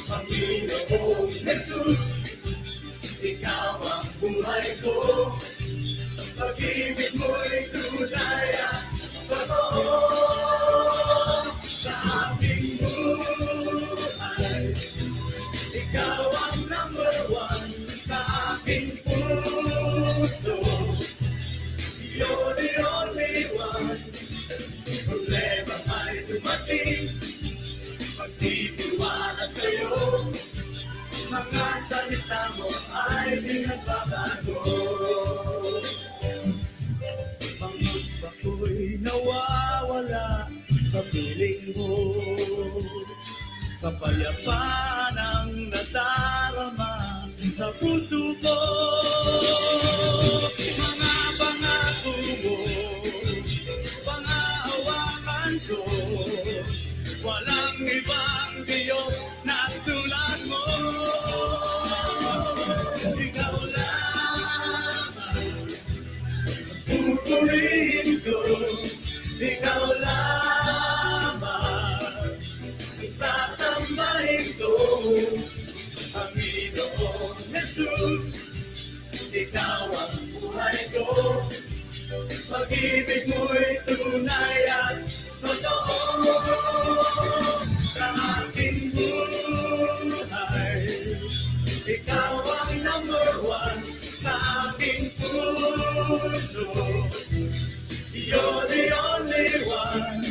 Panginoong Jesus, ikaw ang buhay ko. Pag-ibig mo'y tunay at totoo sa aking buhay. Ikaw ang number one sa aking puso. You're the only one. Problema ay dumating, magtitiwala sa'yo. Mga salita mo ay di nagbabago. Pangit ako'y nawawala sa piling mo. Kapayapaan ang nadarama sa puso ko. Mga pangako mo, pangahawakan ko. Walang ibang Diyos na tulad mo. Ikaw lamang pupurihin ko. Ikaw lamang sasambahin ko. Panginoong Jesus, ikaw ang buhay ko. Pag-ibig mo'y tunay at totoo sa aking buhay. Ikaw ang number one sa aking puso. You're the only one.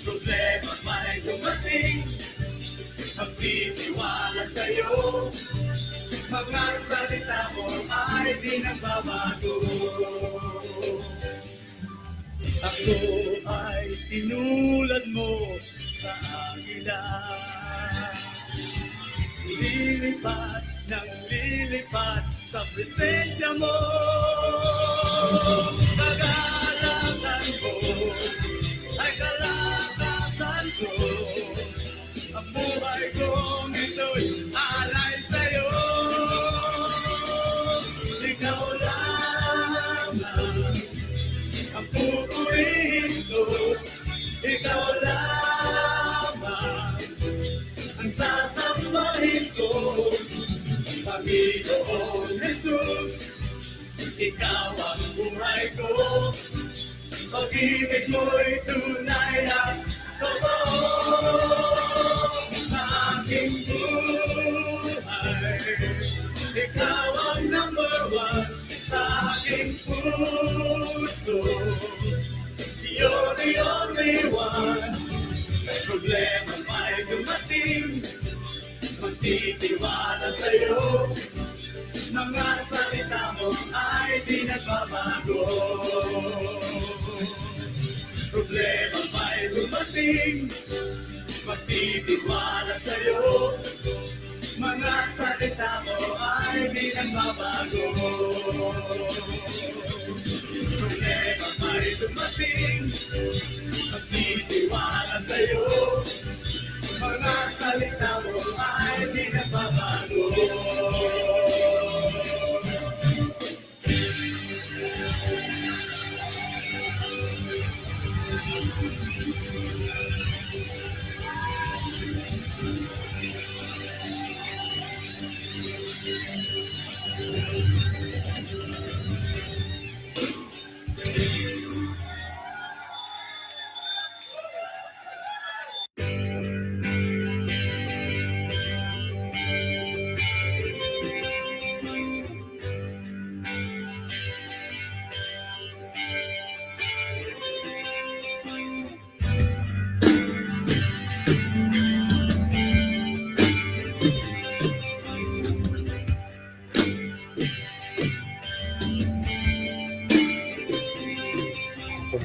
Problema may dumating, magtitiwala sa'yo. Mga salita mo ay di nagbabago. Ako ay tinulad mo sa agila. Lilipat ng lilipat sa presensya mo. Kagalatan ko ay kalakasan ko. Ang buhay kong ito'y alay sa'yo. Ikaw lamang ang pupurihin ko. Ikaw lamang ang sasambahin ko. Panginoong Jesus, ikaw ang buhay ko. Pag-ibig mo'y tunay at totoo sa aking buhay. Ikaw ang number one sa aking puso. You're the only one. Problema may dumating, magtitiwala sa'yo. Mga salita mo ay di nagbabago. Problema may dumating, magtitiwala sa'yo. Mga salita mo ay di nagbabago. Problema may dumating, magtitiwala sa'yo. Mga salita mo ay di nagbabago.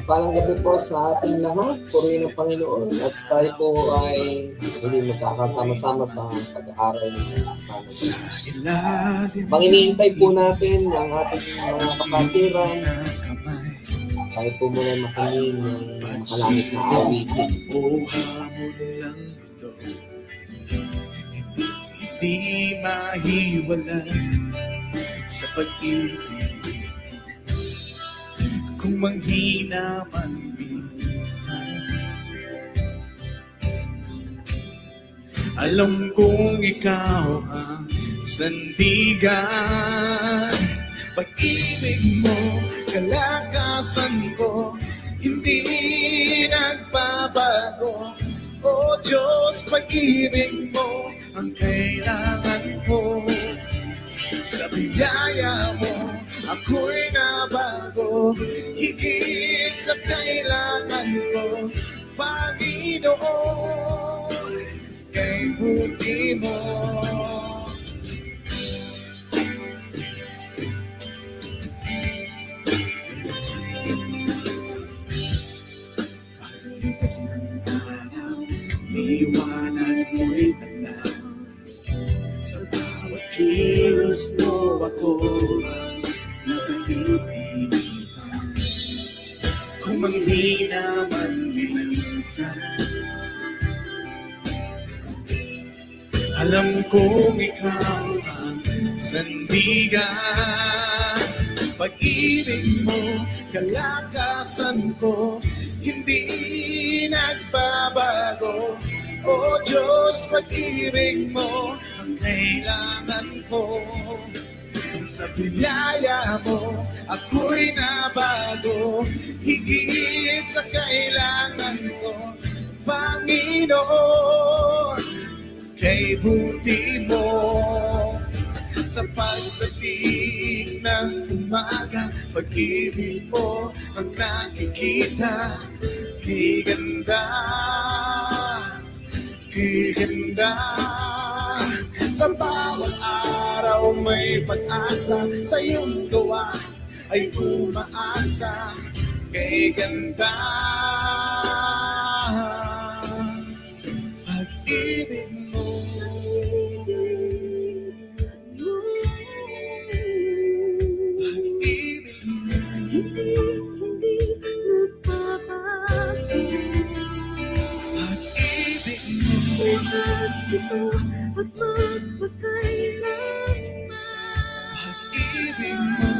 Palang gabi po sa ating lahat, purihin ng Panginoon, at tayo po ay hindi magkakasama-sama sa pag-aaral ng Panginoon. Panginiintay po natin ang ating mga kapatiran. Tayo po muna makinig ng makalangit na awitin. Hindi mahiwalay sa pag-ibig. Kung manghina man minsan, Alam kong ikaw ang sandigan. Pag-ibig mo, kalakasan ko, hindi nagbabago. O Diyos, pag-ibig mo ang kailangan ko. Sa biyaya mo, ako'y nabago. Higit sa kailangan ko, Panginoon, kay buti mo. Pagkalipas ng araw, liwanag mo'y taglaw. Sa bawat kilos mo ako ang nasa isipan. Kung manghina man minsan, alam kong ikaw ang sandigan. Pag-ibig mo, kalakasan ko, hindi nagbabago. O Diyos, pag-ibig mo ang kailangan ko. Sa biyaya mo, ako'y nabago. Higit sa kailangan ko, Panginoon, kay buti mo. Sa pagdating ng umaga, pag-ibig mo ang nakikita. Kay ganda, kay ganda. Sa bawat araw may pag-asa, sa iyong gawa ay umaasa. Kay ganda, pag-ibig mo. Pag-ibig mo, Hindi nagbabago. pag-ibig mo. Bukas ito at magpakailanman. Pag-ibig mo.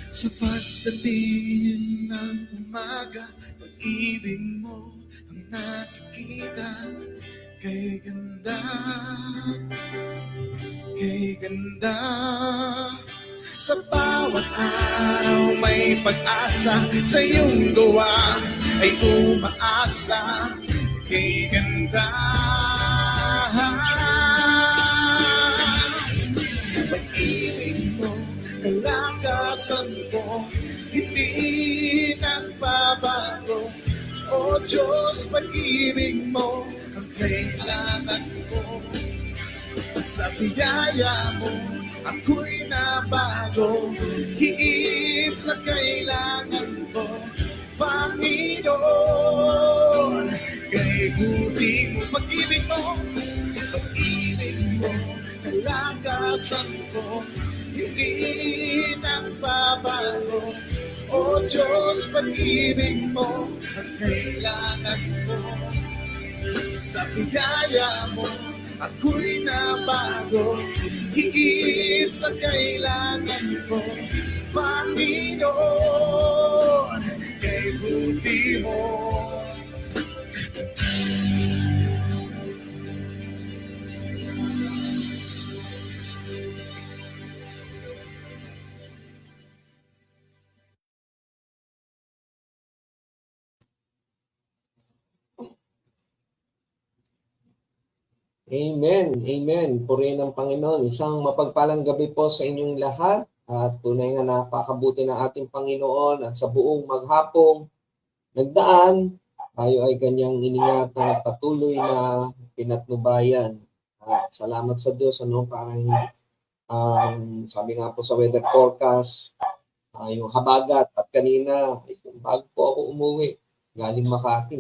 Sa pagdating ng umaga, pag-ibig mo ang nakikita. Kay ganda, kay ganda. Sa bawat araw may pag-asa, sa iyong gawa ay umaasa. Kay ganda, pag-ibig mo, kalakasan ko, hindi nagbabago. O Diyos, pag-ibig mo ang kailangan ko. Sa biyaya mo, ako'y nabago. Higit sa kailangan ko, Panginoon, kay buti mo. Pag-ibig mo, pag-ibig mo, kalakasan ko, hindi nagbabago. O Diyos, pag-ibig mo ang kailangan ko. Sa biyaya mo, ako'y nabago. Higit sa kailangan ko, Panginoon, kay buti mo. Amen. Amen. Purihin ng Panginoon. Isang mapagpalang gabi po sa inyong lahat. At tunay nga napakabuti ng ating Panginoon at sa buong maghapong nagdaan, tayo ay kanyang iningatan at patuloy na pinatnubayan. At salamat sa Diyos. Parang sabi nga po sa weather forecast, yung habagat at kanina, bago po ako umuwi, galing Makati,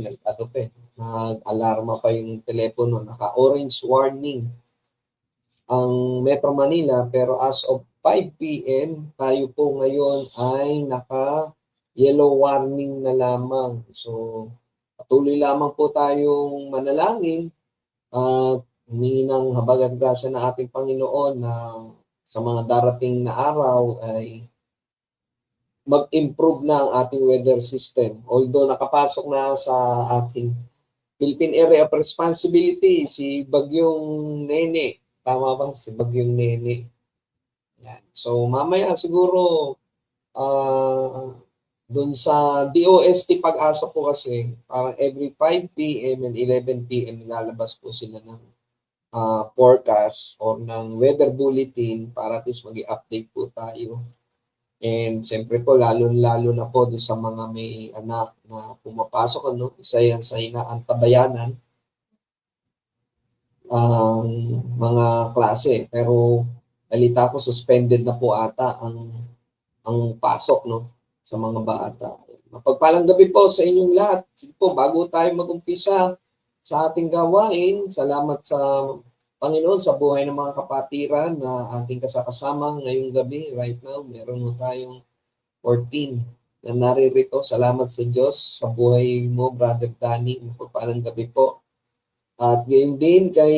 nag-alarma pa yung telepono, naka-orange warning ang Metro Manila, pero as of 5 p.m., tayo po ngayon ay naka-yellow warning na lamang. So, patuloy lamang po tayong manalangin at humingi ng habag at grasya ng ating Panginoon na sa mga darating na araw ay mag-improve na ang ating weather system. Although nakapasok na sa ating Philippine Area of Responsibility si Bagyong Nene. Tama ba? Si Bagyong Nene. Yan. So mamaya siguro doon sa DOST Pag-asa po kasi parang every 5 p.m. and 11 p.m. nilalabas po sila ng forecast or ng weather bulletin para at least mag-i-update po tayo. And siyempre po, lalo-lalo na po doon sa mga may anak na pumapasok, ano, isa yan sa inaantabayanan ang mga klase. Pero balita ko, suspended na po ata ang pasok, no, sa mga bata. Mapagpalang gabi po sa inyong lahat. Sige po, bago tayo mag-umpisa sa ating gawain, salamat sa Panginoon sa buhay ng mga kapatiran na ating kasakasama ngayong gabi. Right now, meron mo tayong 14 na naririto. Salamat sa Diyos sa buhay mo, Brother Danny. Mapagpalang gabi po. At ngayon din kay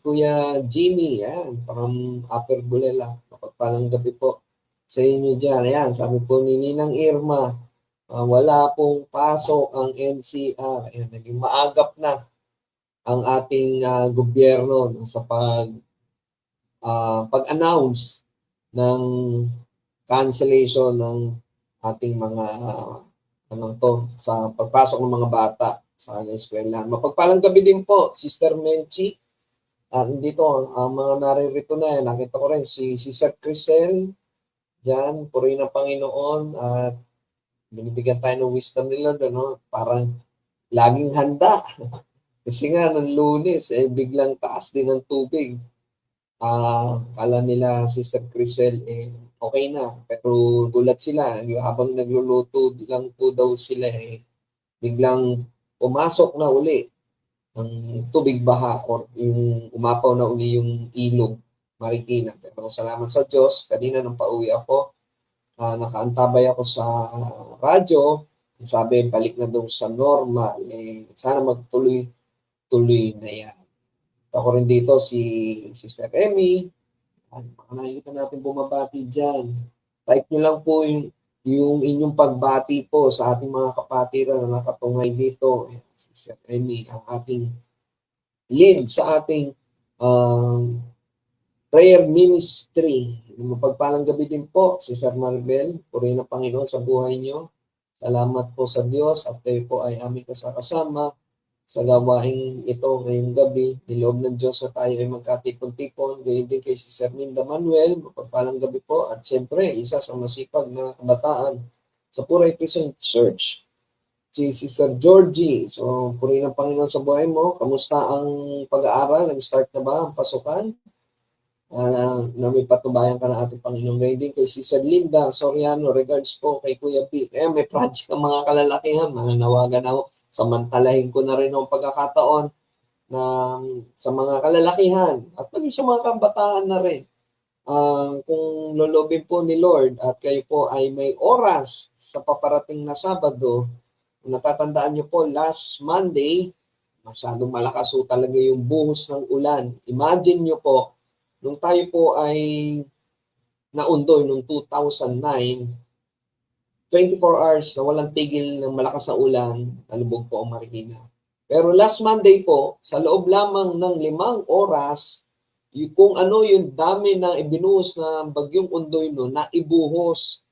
Kuya Jimmy, yan, from Upper Bulela. Mapagpalang gabi po sa inyo dyan. Ayan, sabi po ni Ninang Irma, wala pong pasok ang NCR. Ayan, naging maagap na ang ating gobyerno sa pag-announce ng cancellation ng ating mga sa pagpasok ng mga bata sa eskwelahan. Mapagpalang gabi din po, Sister Menchi. Dito, ang mga naririto na yan, nakita ko rin si Sister Crisel, diyan, purihin ng Panginoon at binibigyan tayo ng wisdom nila, no? Parang laging handa. Kasi nga, nung Lunes, biglang taas din ng tubig. Kala nila, Sister Crisel, okay na. Pero gulat sila. Habang nagluluto lang po daw sila, biglang pumasok na uli ang tubig baha or yung umapaw na uli yung ilog, Marikina. Pero salamat sa Diyos, kanina nung pauwi ako, nakaantabay ako sa radyo, sabi, balik na daw sa normal. Sana magtuloy na yan. Ako rin dito si Sister Emmy. Nakikita natin bumabati dyan. Type nyo lang po yung inyong pagbati po sa ating mga kapatiran na nakatungay dito. Sister Emmy, ang ating lead sa ating prayer ministry. Mapagpalang gabi din po, Sister Maribel. Purihin ng Panginoon sa buhay nyo. Salamat po sa Diyos at kayo po ay aming kasama sa gawaing ito ngayong gabi. Niloob ng Diyos na tayo ay magkatipon-tipon. Gayon din kay Sister Minda Manuel. Mapagpalang gabi po. At siyempre, isa sa masipag na kabataan sa Puray Christian Church, si Sister Georgie. So, purihin ng Panginoon sa buhay mo. Kamusta ang pag-aaral? Nag-start na ba ang pasukan? Na may patubayan ka na ating Panginoon. Ngayon din kay Sister Linda Soriano, regards po kay Kuya Pete. May project ang mga kalalakihan, mananawagan ako. Samantalahin ko na rin ang pagkakataon na sa mga kalalakihan at pati sa mga kabataan na rin. Kung lolobin po ni Lord at kayo po ay may oras sa paparating na Sabado, natatandaan niyo po last Monday, masyadong malakas po talaga yung buhos ng ulan. Imagine niyo po, nung tayo po ay naundoy noong 2009, 24 hours na walang tigil ng malakas na ulan, nalubog po ang Marikina. Pero last Monday po, sa loob lamang ng 5 oras, kung ano yung dami na ibinuhos na bagyong Undoy no, na ibuhos.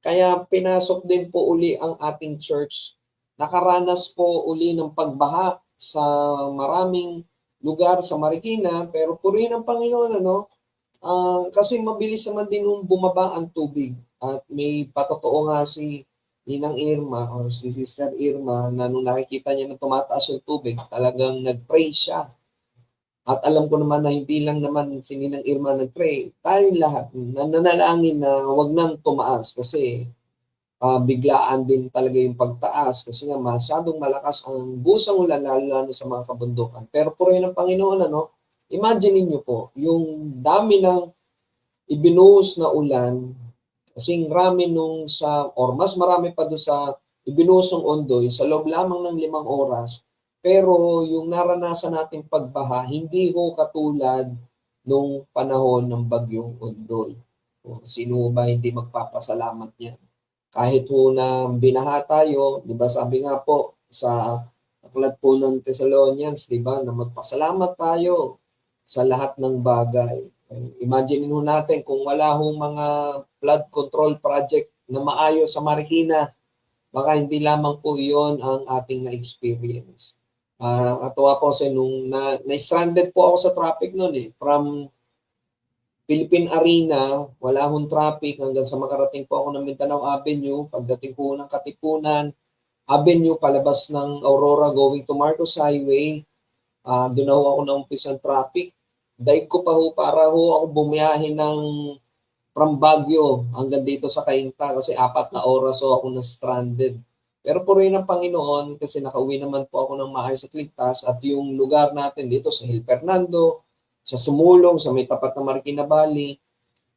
Kaya pinasok din po uli ang ating church. Nakaranas po uli ng pagbaha sa maraming lugar sa Marikina, pero purihin ng Panginoon, kasi mabilis naman din nung bumaba ang tubig. At may patotoo nga si Ninang Irma or si Sister Irma na nung nakikita niya na tumataas yung tubig, talagang nag-pray siya. At alam ko naman na hindi lang naman si Ninang Irma nag-pray. Tayong lahat, nanalangin na wag nang tumaas kasi biglaan din talaga yung pagtaas kasi nga masyadong malakas ang busang ulan lalo sa mga kabundukan. Pero purihin ng Panginoon, imagine niyo po, yung dami ng ibinuhos na ulan, kasing rami or mas marami pa doon sa ibinuhos ng Ondoy sa loob lamang ng 5 oras. Pero yung naranasan nating pagbaha, hindi ho katulad nung panahon ng bagyong Ondoy. Sino ba hindi magpapasalamat niya? kahit po na binaha tayo, di ba sabi nga po sa aklat po ng Thessalonians, di ba, na magpasalamat tayo sa lahat ng bagay. Imagine mo natin kung wala hong mga flood control project na maayos sa Marikina, baka hindi lamang po iyon ang ating na-experience. Katuwa po kasi nung na-stranded po ako sa traffic noon from Philippine Arena, wala hong traffic hanggang sa makarating po ako ng Mindanao Avenue, pagdating po ng Katipunan Avenue, palabas ng Aurora going to Marcos Highway, doon na ako na-umpisa ng traffic. Daig ko pa ho para ho ako bumiyahe ng from Baguio hanggang dito sa Cainta kasi 4 na oras ho ako na-stranded. Pero po rin ang Panginoon kasi nakauwi naman po ako ng maayos at ligtas at yung lugar natin dito sa Hill Fernando, sa Sumulong, sa may tapat na Marikina Valley,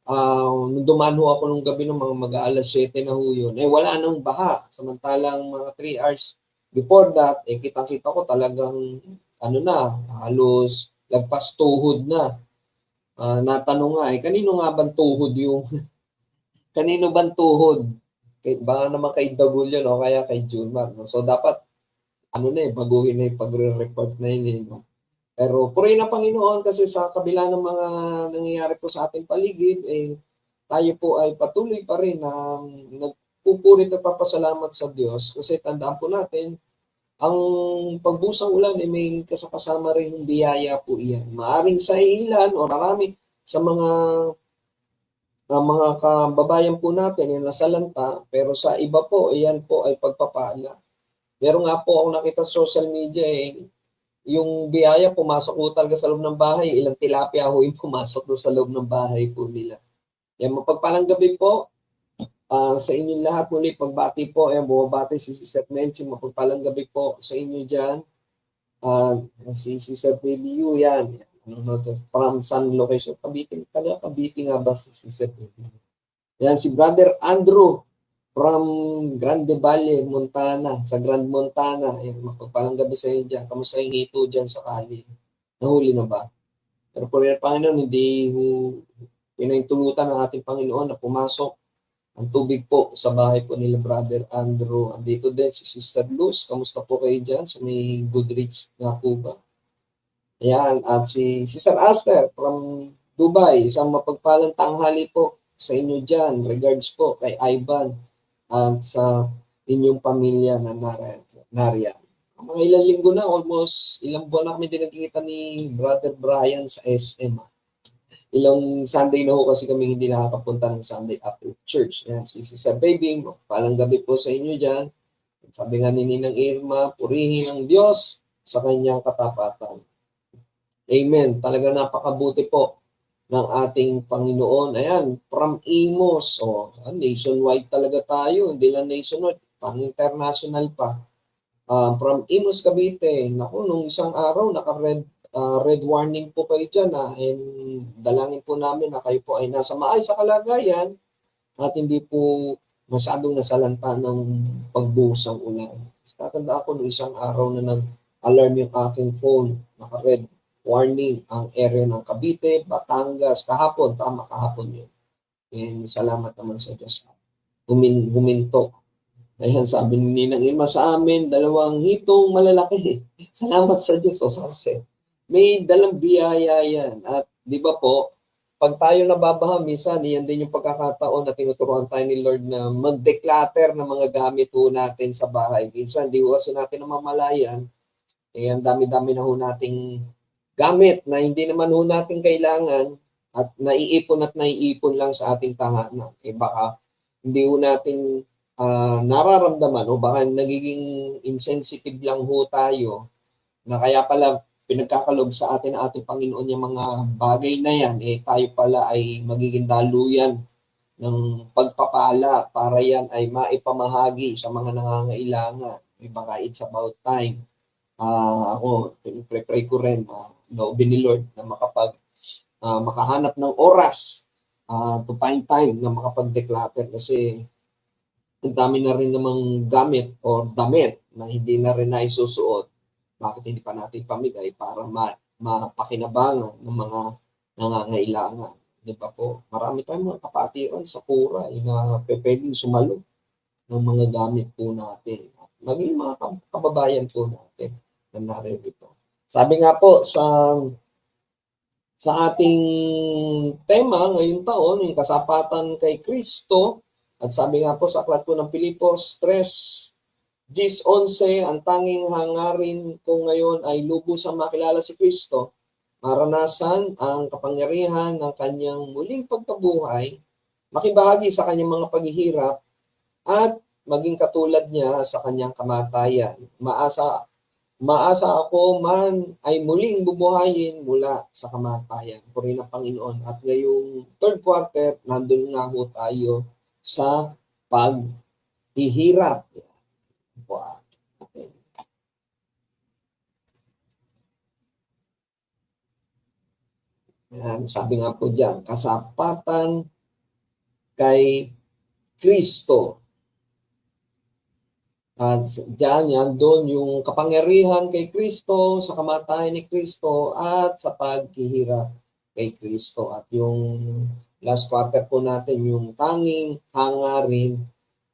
nung dumaan ho ako nung gabi ng mga mag-aalas 7 na ho yun, wala nang baha. Samantalang mga 3 hours before that, kitang-kita ko talagang halos lagpas tuhod na. Natanong nga, kanino nga bang tuhod yung, kanino bang tuhod? Baka naman kay Dagul yun o kaya kay Junmar. No? So dapat, baguhin na yung pagre-report na yun. No? Pero purihin ang Panginoon kasi sa kabila ng mga nangyayari po sa ating paligid, tayo po ay patuloy pa rin na nagpupurit at papasalamat sa Diyos kasi tandaan po natin, ang pagbusang ulan may kasama rin yung biyaya po iyan. Maaring sa ilan o marami sa mga kababayan po natin yung nasalanta, pero sa iba po, iyan po ay pagpapala. Meron nga po ako nakita sa social media yung biyaya pumasok po talaga sa loob ng bahay, ilang tilapia ho yung pumasok doon sa loob ng bahay po nila. Yan, mapagpalang gabi po. Sa inyong lahat muli, pagbati po, bumabati si Sister Menchi, mapagpalang gabi po sa inyo dyan. Si Sister Baby Yu, yan. From San Lorenzo, Cavite. Cavite nga ba si Sister Baby Yu? Yan, si Brother Andrew from Grande Valle, Montana, sa Grand Montana. Yan, mapagpalang gabi sa inyo dyan. Kamusta yung hito dyan sa Kali? Nahuli na ba? Pero po rin Panginoon, hindi pinahintulutan ng ating Panginoon na pumasok ang tubig po sa bahay po nila Brother Andrew. Andito din si Sister Luz. Kamusta po kayo dyan sa may Goodrich nga po ba? Ayan. At si Sister Aster from Dubai. Isang mapagpalang tanghali po sa inyo dyan. Regards po kay Ivan at sa inyong pamilya na nariyan. Mga ilang linggo na, almost ilang buwan na kami din nagkikita ni Brother Brian sa SM. Ilang Sunday na ho kasi kami hindi nakakapunta ng Sunday after church. Yan, si Sister Baby, palang gabi po sa inyo dyan. Sabi nga ni Ninang Irma, purihin ang Diyos sa kanyang katapatan. Amen. Talaga napakabuti po ng ating Panginoon. Ayan, from Imos. Nationwide talaga tayo. Hindi lang nationwide, pang-international pa. From Imos, Cavite. Naku, nung isang araw, red warning po kayo dyan and dalangin po namin na kayo po ay nasa maayos sa kalagayan at hindi po masyadong nasalanta ng pagbuhos ng ulan. Tatanda ako noong isang araw na nag-alarm yung aking phone, naka-red warning ang area ng Cavite, Batangas, kahapon yun. And salamat naman sa Diyos. Huminto. Ayan, sabi ni Ninang Irma sa amin, 2 hitong malalaki. Salamat sa Diyos, Sarse. May dalang biyaya yan. At di ba po, pag tayo nababaha, minsan, yan din yung pagkakataon na tinuturuan tayo ni Lord na mag-declutter ng mga gamit ho natin sa bahay. Minsan, di ho kasi natin namamalayan. Ang dami-dami na ho nating gamit na hindi naman ho natin kailangan at naiipon lang sa ating tahanan. Baka hindi ho natin nararamdaman o baka nagiging insensitive lang ho tayo na kaya pala pinagkakalob sa atin ng ating Panginoon yung mga bagay na yan, tayo pala ay magiging daluyan ng pagpapala para yan ay maipamahagi sa mga nangangailangan. Baka it's about time. Ako, pinipray ko rin, loobin ni Lord na makahanap ng oras to find time na makapag-declutter kasi ang dami na rin namang gamit o damit na hindi na rin na isusuot. Bakit hindi pa natin pamigay para mapakinabangan ng mga nangangailangan? Di ba po? Marami tayong mga kapatiran sa pura na pwedeng sumalo ng mga gamit po natin. At maging mga kababayan po natin na naririto. Sabi nga po sa ating tema ngayong taon, yung kasapatan kay Kristo, at sabi nga po sa aklat po ng Pilipos 3:10, ang tanging hangarin ko ngayon ay lubusang makilala si Kristo, maranasan ang kapangyarihan ng kanyang muling pagkabuhay, makibahagi sa kanyang mga paghihirap, at maging katulad niya sa kanyang kamatayan. Maasa ako man ay muling bubuhayin mula sa kamatayan. Purihin ang Panginoon. At ngayong third quarter, nandun nga ho tayo sa paghihirap. Okay. Yan, sabi nga po dyan, kasapatan kay Kristo. At diyan, yan doon yung kapangyarihan kay Kristo, sa kamatayan ni Kristo, at sa paghihirap kay Kristo. At yung last quarter po natin, yung tanging hangarin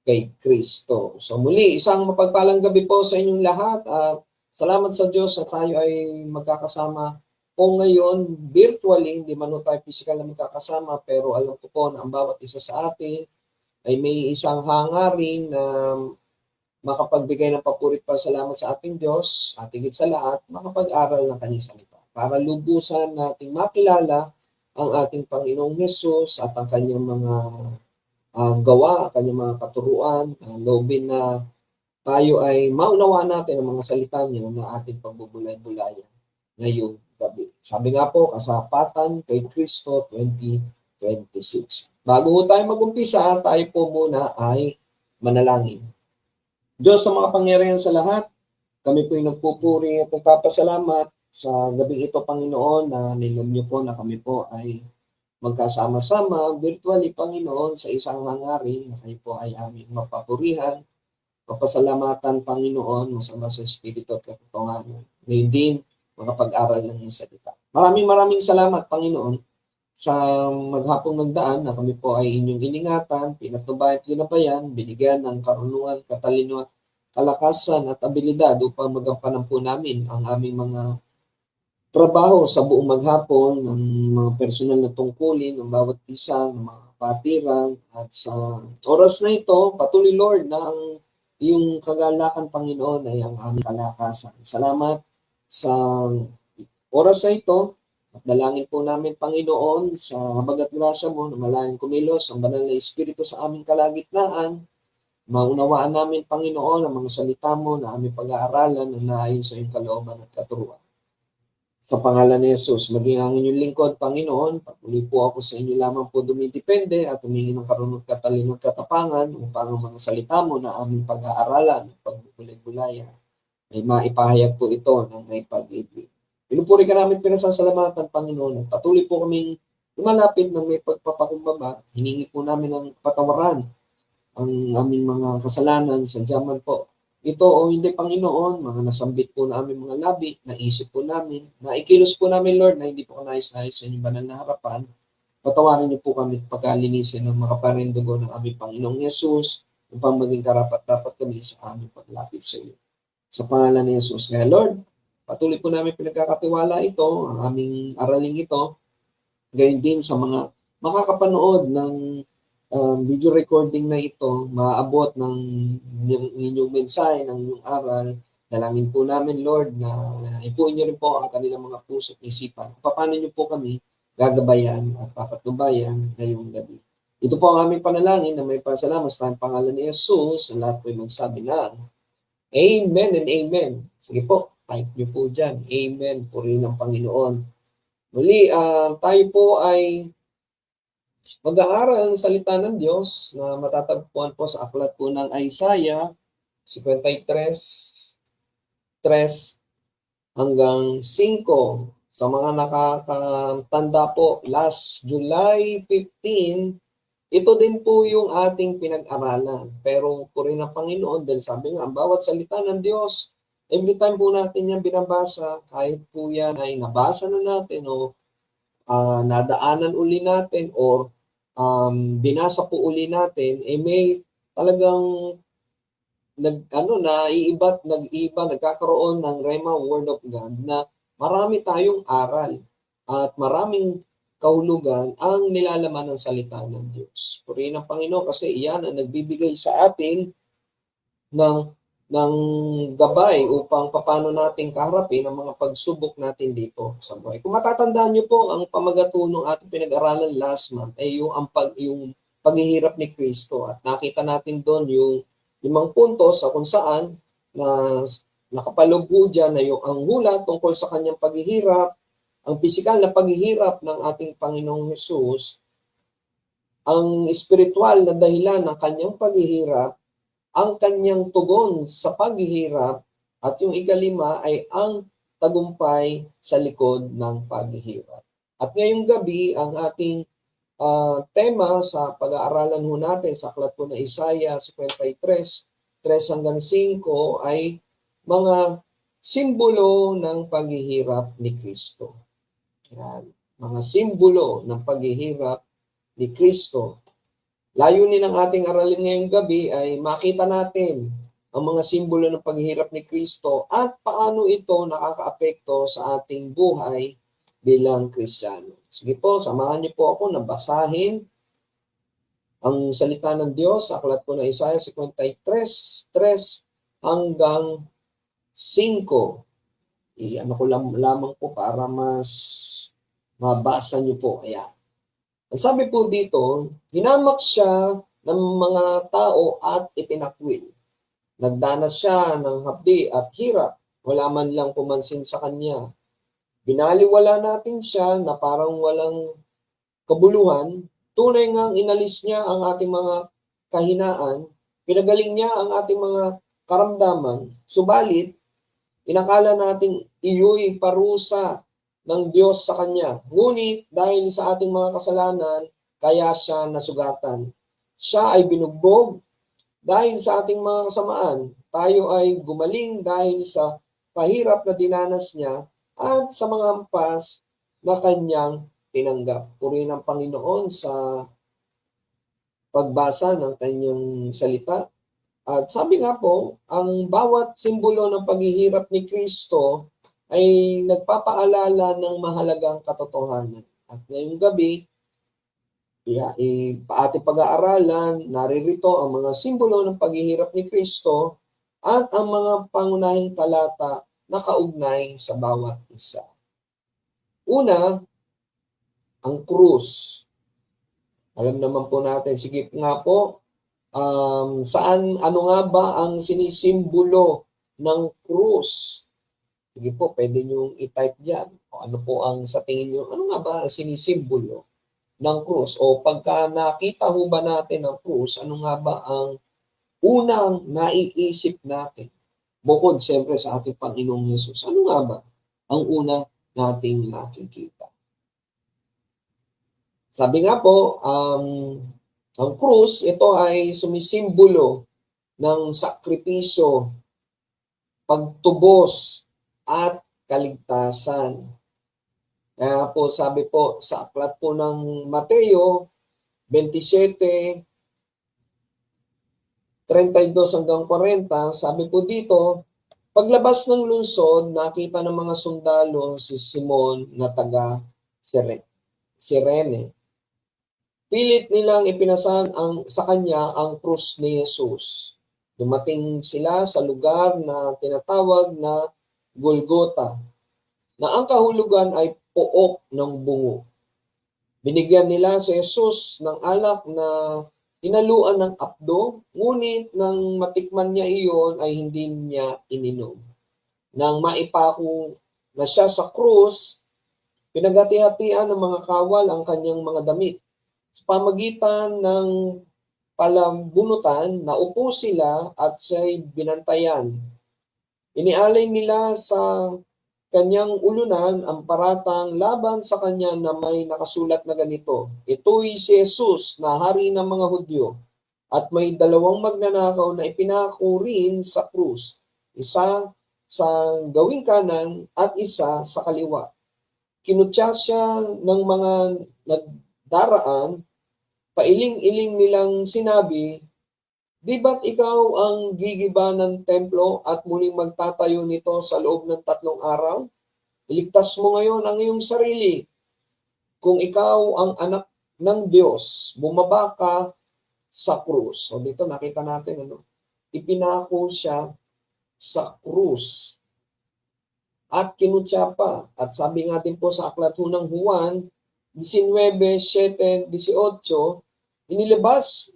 kay Kristo. So muli, isang mapagpalang gabi po sa inyong lahat, at salamat sa Diyos na tayo ay magkakasama po ngayon virtually. Hindi man tayo physical na magkakasama, pero alam ko po na ang bawat isa sa atin ay may isang hangarin na makapagbigay ng papurit pa salamat sa ating Diyos, at higit sa lahat, makapag-aral ng kanyang salita para lubusan nating makilala ang ating Panginoong Hesus at ang kanyang mga gawa, kanyang mga katuruan, loobin na tayo ay maunawaan natin ang mga salita niya na ating pagbubulay-bulayan ngayong gabi. Sabi nga po, kasapatan kay Kristo 2026. Bago tayo mag-umpisa, tayo po muna ay manalangin. Diyos sa mga pangyarihan sa lahat, kami po ay nagpupuri at nagpapasalamat sa gabing ito, Panginoon, na nilom niyo po na kami po ay magkasama-sama virtually, Panginoon, sa isang hangarin na kayo po ay aming mapapurihan, papasalamatan, Panginoon, masama sa Espiritu at katotohanan. Ngayon din, makapag-aral ng iyong salita. Maraming salamat, Panginoon, sa maghapong nagdaan na kami po ay inyong iningatan, pinatubay at ginabayan, binigyan ng karunungan, katalino, kalakasan at abilidad upang magampanan po namin ang aming mga trabaho sa buong maghapon, ng mga personal na tungkulin ng bawat isa, ng mga patiran, at sa oras na ito, patuloy Lord na ang iyong kagalakan, Panginoon, ay ang aming kalakasan. Salamat sa oras na ito. At dalangin po namin, Panginoon, sa habag at grasya mo na malayang kumilos ang banal na Espiritu sa aming kalagitnaan. Maunawaan namin, Panginoon, ang mga salita mo na aming pag-aaralan na naayon sa iyong kalooban at katuruan. Sa pangalan ni Jesus, maging ang inyong lingkod, Panginoon, patuloy po ako sa inyo lamang po dumidepende at humingi ng karunong katalino at katapangan upang ang mga salita mo na aming pag-aaralan at pagbubulay-bulayan ay maipahayag po ito ng may pag-ibig. Pinupuri ka namin, pinasasalamatan, Panginoon, at patuloy po kaming lumalapit ng may pagpapakumbaba. Hiningi po namin ang patawaran ang aming mga kasalanan sa diyaman po. Ito o hindi, Panginoon, mga nasambit po na aming mga labi, naisip po namin, naikilos po namin, Lord, na hindi po kanais-nais sa inyong banal na harapan. Patawarin niyo po kami at pagkalinisin ng mga parindugo ng aming Panginoong Yesus upang maging karapat-dapat kami sa aming paglapit sa iyo. Sa pangalan ni Jesus. Kaya, Lord, patuloy po namin pinagkakatiwala ito, ang aming araling ito, gayon din sa mga makakapanood ng video recording na ito, maaabot ng inyong mensahe, ng inyong aral. Dalangin po namin, Lord, na ipuin niyo rin po ang kanilang mga puso at isipan. Paano niyo po kami gagabayan at papatubayan ngayong gabi. Ito po ang aming panalangin na may pasalamat sa pangalan ni Jesus. Sa lahat po ay magsabi ng Amen and Amen. Sige po, type niyo po dyan. Amen. Purihin ng Panginoon. Muli, tayo po ay mag-aaral ng salita ng Diyos na matatagpuan po sa aklat po ng Isaiah 53:3 hanggang 5. Sa mga nakakatanda po, last July 15, ito din po yung ating pinag-aralan. Pero purihin ng Panginoon, dahil sabi nga, ang bawat salita ng Diyos, every time po natin yan binabasa, kahit po yan ay nabasa na natin o nadaanan uli natin or binasa po uli natin, may talagang nag-iiba, nagkakaroon ng Rhema Word of God na marami tayong aral at maraming kahulugan ang nilalaman ng salita ng Diyos. Purihin ang Panginoon kasi iyan ang nagbibigay sa atin ng ng gabay upang paano natin kaharapin ang mga pagsubok natin dito sa buhay. Kung matatandaan niyo po, ang pamagatunong ating pinag-aralan last month ay yung paghihirap ni Kristo at nakita natin doon yung 5 puntos sa kung saan na nakapaloob po dyan na yung ang hula tungkol sa kanyang paghihirap, ang pisikal na paghihirap ng ating Panginoong Hesus, ang espiritual na dahilan ng kanyang paghihirap, ang kanyang tugon sa paghihirap, at yung ikalima ay ang tagumpay sa likod ng paghihirap. At ngayong gabi, ang ating tema sa pag-aaralan ho natin sa aklat po na Isaiah 53, 3 hanggang 5 ay mga simbolo ng paghihirap ni Kristo. Yan, mga simbolo ng paghihirap ni Kristo. Layunin ng ating aralin ngayong gabi ay makita natin ang mga simbolo ng paghihirap ni Kristo at paano ito nakakaapekto sa ating buhay bilang Kristiyano. Sige po, samahan niyo po ako na basahin ang salita ng Diyos sa aklat po na Isaiah 53, 3 hanggang 5. Ano ko lamang po para mas mabasa niyo po. Ayan. Ang sabi po dito, hinamak siya ng mga tao at itinakwil. Nagdanas siya ng hapdi at hirap. Wala man lang pumansin sa kanya. Binaliwala natin siya na parang walang kabuluhan. Tunay ngang inalis niya ang ating mga kahinaan. Pinagaling niya ang ating mga karamdaman. Subalit, inakala nating iyo'y parusa ng Diyos sa kanya. Ngunit dahil sa ating mga kasalanan, kaya siya nasugatan. Siya ay binugbog dahil sa ating mga kasamaan. Tayo ay gumaling dahil sa pahirap na dinanas niya at sa mga hampas na kanyang tinanggap. Purihin ang Panginoon sa pagbasa ng kanyang salita. At sabi nga po, ang bawat simbolo ng paghihirap ni Kristo ay nagpapaalala ng mahalagang katotohanan. At ngayong gabi, ating pag-aaralan, naririto ang mga simbolo ng paghihirap ni Kristo at ang mga pangunahing talata na kaugnay sa bawat isa. Una, ang krus. Alam naman po natin, sige nga po, ano nga ba ang sinisimbolo ng krus? Sige po, pwede nyo i-type dyan. O ano po ang sa tingin nyo, ano nga ba ang sinisimbolo ng krus? O pagka nakita ho ba natin ang krus, ano nga ba ang unang naiisip natin? Bukod siyempre sa ating Panginoong Hesus. Ano nga ba ang una nating nakikita? Sabi nga po, ang krus, ito ay sumisimbolo ng sakripisyo, pagtubos, at kaligtasan. Kaya po sabi po sa aklat po ng Mateo 27, 32 hanggang 40, sabi po dito, paglabas ng lungsod, nakita ng mga sundalo si Simon na taga Sirene. Pilit nilang ipinasan sa kanya ang krus ni Jesus. Dumating sila sa lugar na tinatawag na Golgota, na ang kahulugan ay pook ng bungo. Binigyan nila si Jesus ng alak na tinaluan ng apdo, ngunit nang matikman niya iyon ay hindi niya ininom. Nang maipako na siya sa krus, pinagati-hatian ng mga kawal ang kanyang mga damit. Sa pamagitan ng palambunutan, naupo sila at siya'y binantayan. Inialay nila sa kanyang ulunan ang paratang laban sa kanya na may nakasulat na ganito, ito'y si Jesus na hari ng mga Hudyo. At may 2 magnanakaw na ipinako rin sa krus, isa sa gawing kanan at isa sa kaliwa. Kinutya siya ng mga nagdaraan, pailing-iling nilang sinabi, Di ba't ikaw ang gigiba ng templo at muling magtatayo nito sa loob ng 3 araw? Iligtas mo ngayon ang iyong sarili. Kung ikaw ang anak ng Diyos, bumaba ka sa krus. So dito nakita natin, ipinako siya sa krus at kinutya pa. At sabi nga din po sa aklat ho ng Juan 19:7-18, inilabas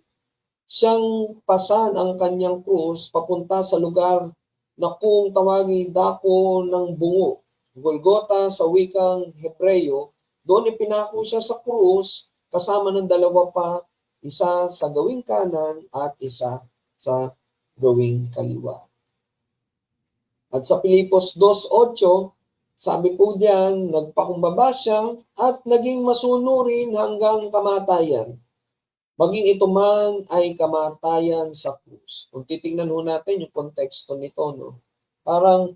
siyang pasan ang kanyang krus papunta sa lugar na kung tawagin dako ng bungo, Golgota sa wikang Hebreyo. Doon ipinako siya sa krus kasama ng 2 pa, isa sa gawing kanan at isa sa gawing kaliwa. At sa Pilipos 2:8, sabi po diyan, nagpakumbaba siya at naging masunurin hanggang kamatayan. Maging ito man ay kamatayan sa krus. Kung titingnan ho natin yung konteksto nito, parang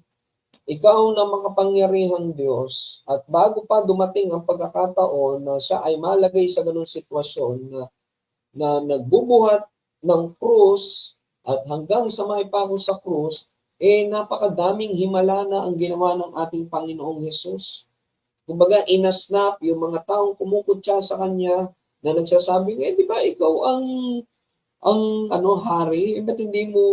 ikaw na makapangyarihang Diyos at bago pa dumating ang pagkakataon na siya ay malagay sa ganung sitwasyon na nagbubuhat ng krus at hanggang sa maipako sa krus, napakadaming himala na ang ginawa ng ating Panginoong Hesus. Kumbaga, inasnap yung mga taong kumukutya sa Kanya na nagsasabing, di ba ikaw ang hari? Ba't hindi mo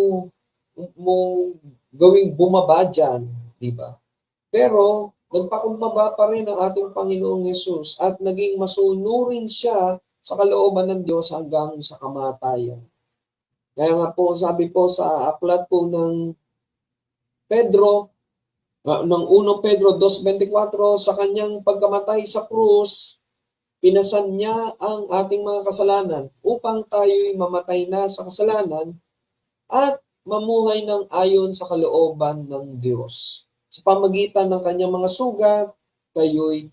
gawing bumaba dyan? Di ba? Pero, nagpakumbaba pa rin ang ating Panginoong Hesus at naging masunurin siya sa kalooban ng Diyos hanggang sa kamatayan. Kaya nga po, sabi po sa aklat po ng Pedro, ng 1 Pedro 2:24, sa kanyang pagkamatay sa krus, pinasan niya ang ating mga kasalanan upang tayo'y mamatay na sa kasalanan at mamuhay ng ayon sa kalooban ng Diyos. Sa pamagitan ng kanyang mga sugat, tayo'y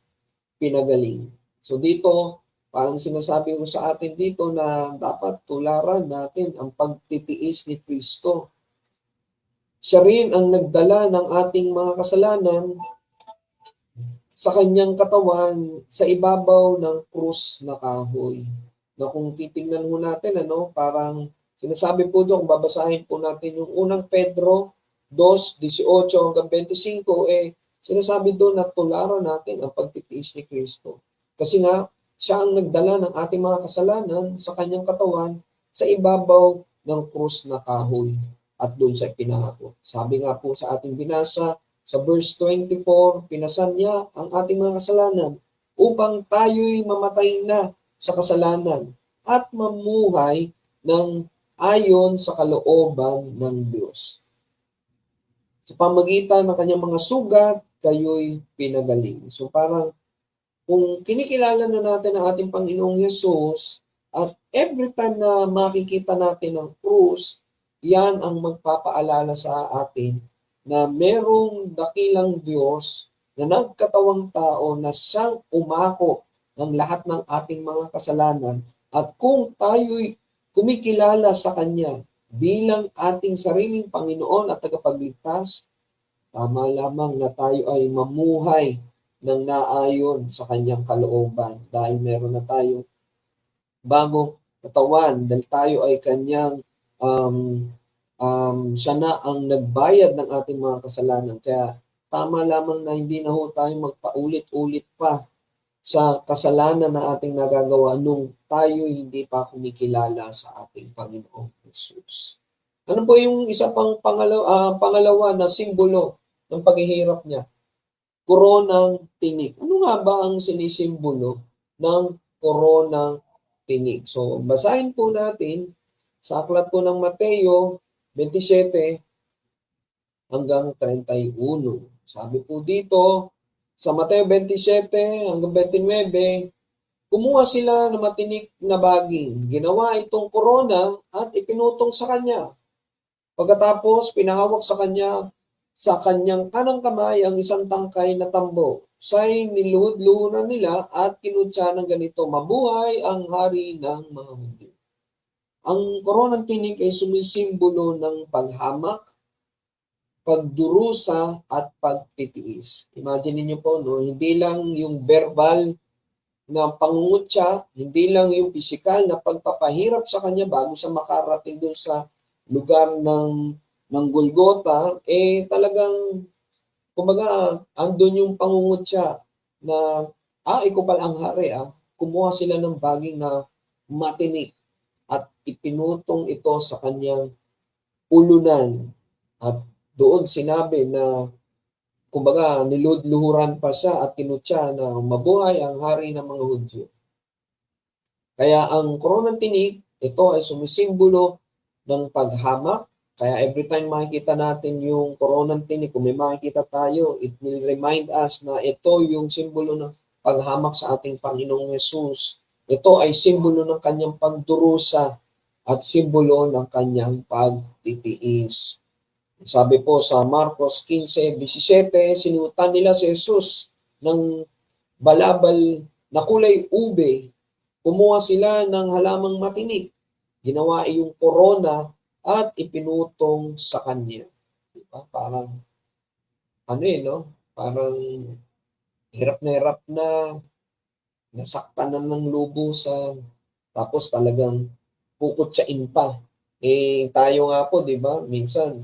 pinagaling. So dito, parang sinasabi ko sa atin dito na dapat tularan natin ang pagtitiis ni Kristo. Siya rin ang nagdala ng ating mga kasalanan sa kanyang katawan sa ibabaw ng krus na kahoy. Na kung titingnan mo natin, parang sinasabi po doon, kung babasahin po natin yung unang Pedro 2:18-25, sinasabi doon na tularan natin ang pagtitiis ni Kristo. Kasi nga, siya ang nagdala ng ating mga kasalanan sa kanyang katawan sa ibabaw ng krus na kahoy. At doon siya pinako. Sabi nga po sa ating binasa, sa verse 24, pinasan niya ang ating mga kasalanan upang tayo'y mamatay na sa kasalanan at mamuhay ng ayon sa kalooban ng Diyos. Sa pamagitan ng kanyang mga sugat, kayo'y pinagaling. So parang kung kinikilala na natin ang ating Panginoong Yesus at every time na makikita natin ang krus, yan ang magpapaalala sa atin na merong dakilang Diyos na nagkatawang tao na siyang umako ng lahat ng ating mga kasalanan. At kung tayo'y kumikilala sa Kanya bilang ating sariling Panginoon at tagapagligtas, tama lamang na tayo ay mamuhay ng naayon sa Kanyang kalooban dahil meron na tayo bagong katawan, dahil tayo ay Kanyang siya na ang nagbayad ng ating mga kasalanan. Kaya tama lamang na hindi na ho tayo magpaulit-ulit pa sa kasalanan na ating nagagawa nung tayo hindi pa kumikilala sa ating Panginoong Jesus. Ano po yung isa pang pangalawa na simbolo ng paghihirap niya? Koronang tinik. Ano nga ba ang sinisimbolo ng koronang tinik? So, basahin po natin sa aklat po ng Mateo 27 hanggang 31. Sabi po dito, sa Mateo 27 hanggang 29, kumuha sila ng matinik na baging. Ginawa itong korona at ipinutong sa kanya. Pagkatapos, pinahawak sa kanya sa kanyang kanang kamay ang isang tangkay na tambo. Siya'y niluhod-luhunan nila at kinutya ng ganito, mabuhay ang hari ng mga Hudyo. Ang koronang tinik ay sumisimbolo ng paghamak, pagdurusa, at pagtitiis. Imagine niyo po, hindi lang yung verbal na pangungutya, hindi lang yung physical na pagpapahirap sa kanya bago siya makarating doon sa lugar ng Golgota, talagang, kumbaga, andun yung pangungutya na, ikaw pala ang hari, Kumuha sila ng baging na matinik at ipinutong ito sa kanyang ulunan. At doon sinabi na, kumbaga, niludluhuran pa siya at tinutya na mabuhay ang hari ng mga Hudyo. Kaya ang koronang tinik, ito ay sumisimbolo ng paghamak. Kaya every time makikita natin yung koronang tinik, kung may makikita tayo, it will remind us na ito yung simbolo ng paghamak sa ating Panginoong Yesus. Ito ay simbolo ng kanyang pagdurusa at simbolo ng kanyang pagtitiis. Sabi po sa Marcos 15:17, sinutan nila si Jesus ng balabal na kulay ube. Kumuha sila ng halamang matinik. Ginawa yung korona at ipinutong sa kanya. Diba? Parang, no? Parang hirap na nasaktan na ng lubusan. Tapos talagang puputsain pa. Tayo nga po, di ba? Minsan,